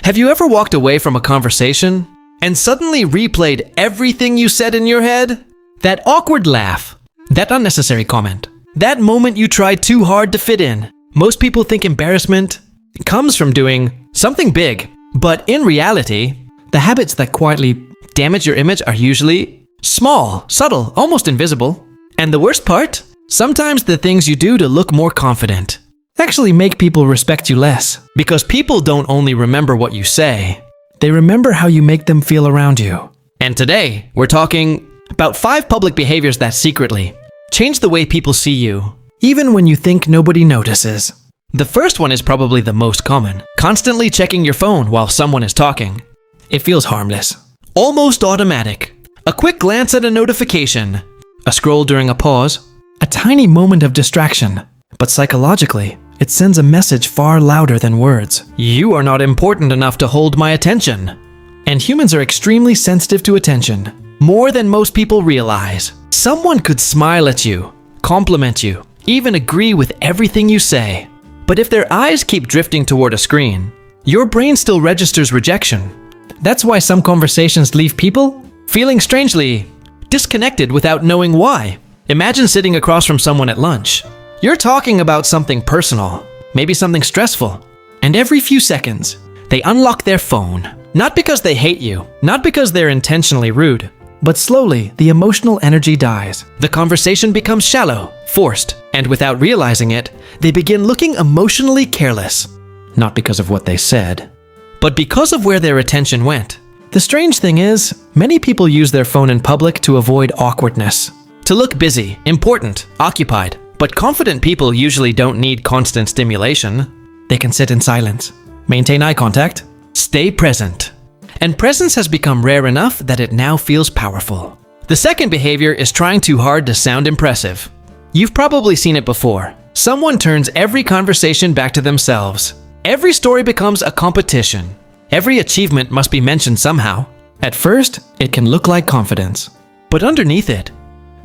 Have you ever walked away from a conversation and suddenly replayed everything you said in your head? That awkward laugh, that unnecessary comment, that moment you tried too hard to fit in. Most people think embarrassment comes from doing something big, but in reality, the habits that quietly damage your image are usually small, subtle, almost invisible. And the worst part? Sometimes the things you do to look more confident actually make people respect you less. Because people don't only remember what you say, they remember how you make them feel around you. And today, we're talking about 5 public behaviors that secretly change the way people see you, even when you think nobody notices. The first one is probably the most common. Constantly checking your phone while someone is talking. It feels harmless, almost automatic. A quick glance at a notification, a scroll during a pause, a tiny moment of distraction. But psychologically, it sends a message far louder than words. You are not important enough to hold my attention. And humans are extremely sensitive to attention, more than most people realize. Someone could smile at you, compliment you, even agree with everything you say. But if their eyes keep drifting toward a screen, your brain still registers rejection. That's why some conversations leave people feeling strangely disconnected without knowing why. Imagine sitting across from someone at lunch. You're talking about something personal, maybe something stressful, and every few seconds, they unlock their phone. Not because they hate you, not because they're intentionally rude, but slowly the emotional energy dies. The conversation becomes shallow, forced, and without realizing it, they begin looking emotionally careless. Not because of what they said, but because of where their attention went. The strange thing is, many people use their phone in public to avoid awkwardness, to look busy, important, occupied. But confident people usually don't need constant stimulation. They can sit in silence, maintain eye contact, stay present. And presence has become rare enough that it now feels powerful. The second behavior is trying too hard to sound impressive. You've probably seen it before. Someone turns every conversation back to themselves. Every story becomes a competition. Every achievement must be mentioned somehow. At first, it can look like confidence. But underneath it,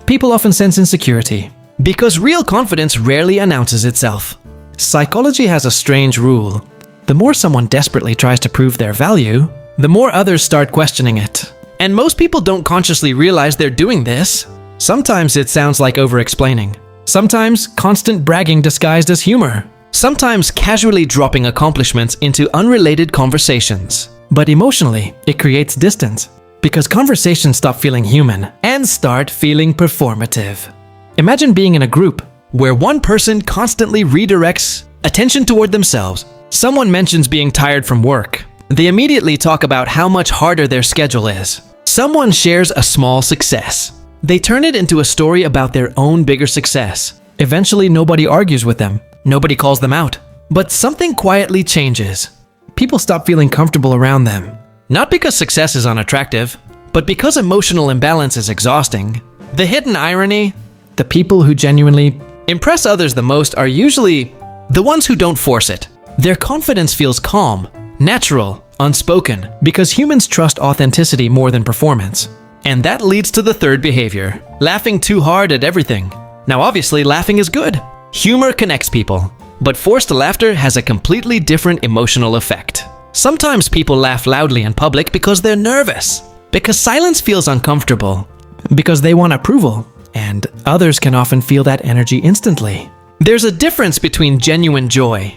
people often sense insecurity. Because real confidence rarely announces itself. Psychology has a strange rule. The more someone desperately tries to prove their value, the more others start questioning it. And most people don't consciously realize they're doing this. Sometimes it sounds like over-explaining. Sometimes constant bragging disguised as humor. Sometimes casually dropping accomplishments into unrelated conversations. But emotionally, it creates distance. Because conversations stop feeling human and start feeling performative. Imagine being in a group where one person constantly redirects attention toward themselves. Someone mentions being tired from work. They immediately talk about how much harder their schedule is. Someone shares a small success. They turn it into a story about their own bigger success. Eventually, nobody argues with them. Nobody calls them out. But something quietly changes. People stop feeling comfortable around them. Not because success is unattractive, but because emotional imbalance is exhausting. The hidden irony: the people who genuinely impress others the most are usually the ones who don't force it. Their confidence feels calm, natural, unspoken, because humans trust authenticity more than performance. And that leads to the third behavior, laughing too hard at everything. Now obviously, laughing is good. Humor connects people, but forced laughter has a completely different emotional effect. Sometimes people laugh loudly in public because they're nervous, because silence feels uncomfortable, because they want approval. And others can often feel that energy instantly. There's a difference between genuine joy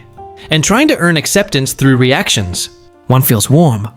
and trying to earn acceptance through reactions. One feels warm,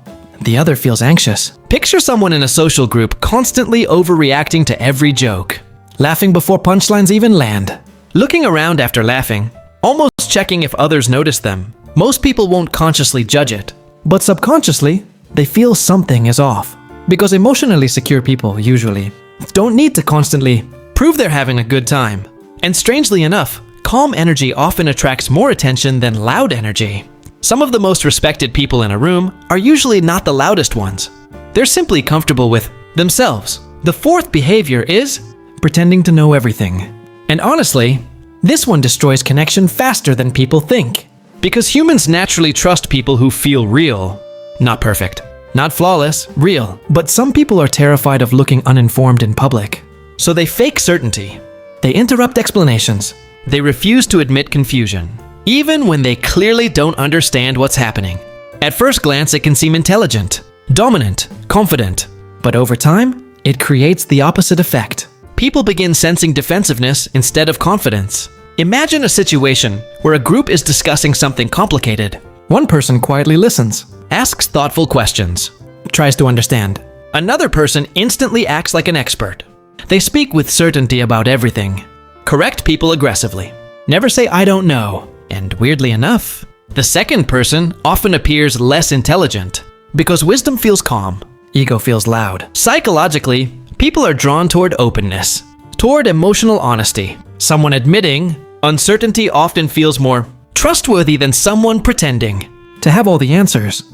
the other feels anxious. Picture someone in a social group constantly overreacting to every joke, laughing before punchlines even land, looking around after laughing, almost checking if others notice them. Most people won't consciously judge it, but subconsciously, they feel something is off. Because emotionally secure people usually don't need to constantly prove they're having a good time. And strangely enough, calm energy often attracts more attention than loud energy. Some of the most respected people in a room are usually not the loudest ones. They're simply comfortable with themselves. The fourth behavior is pretending to know everything. And honestly, this one destroys connection faster than people think. Because humans naturally trust people who feel real, not perfect. Not flawless, real. But some people are terrified of looking uninformed in public. So they fake certainty. They interrupt explanations. They refuse to admit confusion, even when they clearly don't understand what's happening. At first glance, it can seem intelligent, dominant, confident. But over time, it creates the opposite effect. People begin sensing defensiveness instead of confidence. Imagine a situation where a group is discussing something complicated. One person quietly listens, asks thoughtful questions, tries to understand. Another person instantly acts like an expert. They speak with certainty about everything, correct people aggressively, never say "I don't know." And weirdly enough, the second person often appears less intelligent because wisdom feels calm, ego feels loud. Psychologically, people are drawn toward openness, toward emotional honesty. Someone admitting uncertainty often feels more trustworthy than someone pretending to have all the answers.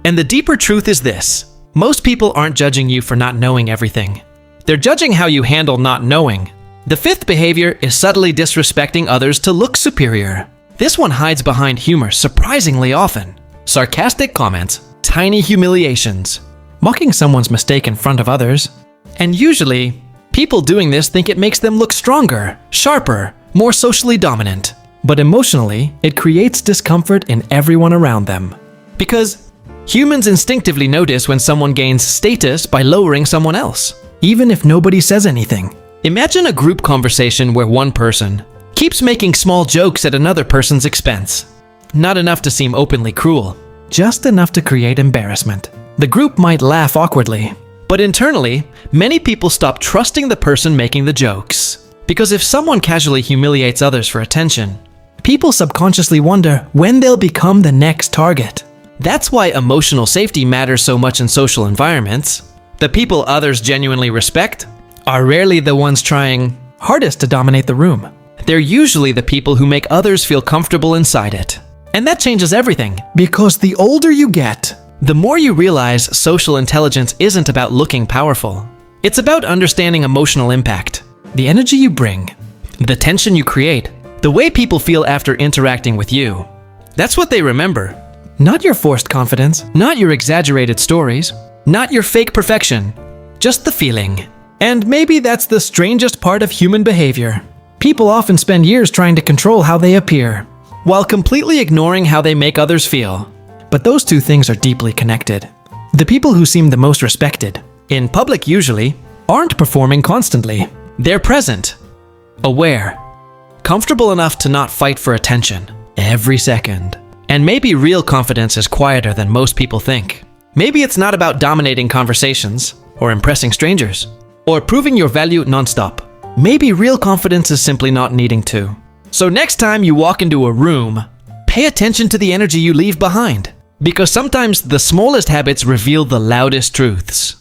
And the deeper truth is this: most people aren't judging you for not knowing everything. They're judging how you handle not knowing. The fifth behavior is subtly disrespecting others to look superior. This one hides behind humor surprisingly often. Sarcastic comments, tiny humiliations, mocking someone's mistake in front of others. And usually, people doing this think it makes them look stronger, sharper, more socially dominant. But emotionally, it creates discomfort in everyone around them. Because humans instinctively notice when someone gains status by lowering someone else, even if nobody says anything. Imagine a group conversation where one person keeps making small jokes at another person's expense. Not enough to seem openly cruel, just enough to create embarrassment. The group might laugh awkwardly, but internally, many people stop trusting the person making the jokes. Because if someone casually humiliates others for attention, people subconsciously wonder when they'll become the next target. That's why emotional safety matters so much in social environments. The people others genuinely respect are rarely the ones trying hardest to dominate the room. They're usually the people who make others feel comfortable inside it. And that changes everything. Because the older you get, the more you realize social intelligence isn't about looking powerful. It's about understanding emotional impact, the energy you bring, the tension you create, the way people feel after interacting with you. That's what they remember. Not your forced confidence, not your exaggerated stories, not your fake perfection, just the feeling. And maybe that's the strangest part of human behavior. People often spend years trying to control how they appear, while completely ignoring how they make others feel. But those two things are deeply connected. The people who seem the most respected, in public usually, aren't performing constantly. They're present, aware, comfortable enough to not fight for attention every second. And maybe real confidence is quieter than most people think. Maybe it's not about dominating conversations, or impressing strangers, or proving your value nonstop. Maybe real confidence is simply not needing to. So next time you walk into a room, pay attention to the energy you leave behind. Because sometimes the smallest habits reveal the loudest truths.